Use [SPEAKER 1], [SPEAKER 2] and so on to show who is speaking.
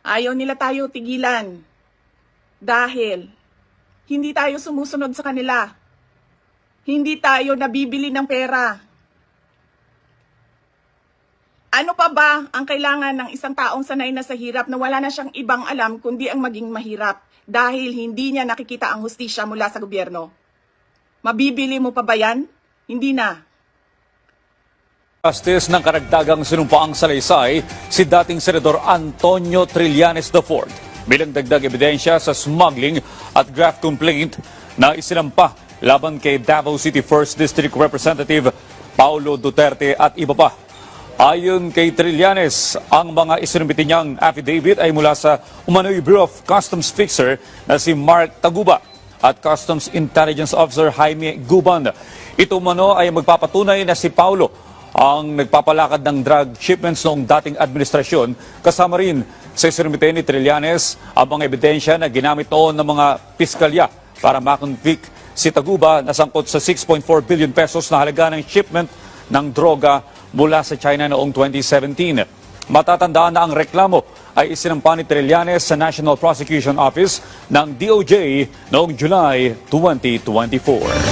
[SPEAKER 1] Ayaw nila tayo tigilan dahil hindi tayo sumusunod sa kanila. Hindi tayo nabibili ng pera. Ano pa ba ang kailangan ng isang taong sanay na sa hirap na wala na siyang ibang alam kundi ang maging mahirap dahil hindi niya nakikita ang hustisya mula sa gobyerno? Mabibili mo pa ba yan? Hindi na.
[SPEAKER 2] Justice ng karagdagang sinumpaang salaysay si dating Senador Antonio Trillanes IV bilang dagdag ebidensya sa smuggling at graft complaint na isinampa laban kay Davao City 1st District Representative Paulo Duterte at iba pa. Ayon kay Trillanes, ang mga isinumbiti niyang affidavit ay mula sa umano'y Bureau of Customs Fixer na si Mark Taguba at Customs Intelligence Officer Jaime Guban. Ito umano ay magpapatunay na si Paulo ang nagpapalakad ng drug shipments noong dating administrasyon. Kasama rin sa isinumbiti ni Trillanes ang mga ebidensya na ginamit noon ng mga piskalya para makonvict si Taguba na sangkot sa 6.4 billion pesos na halaga ng shipment ng droga mula sa China noong 2017. Matatandaan na ang reklamo ay isinampa ni Trillanes sa National Prosecution Office ng DOJ noong July 2024.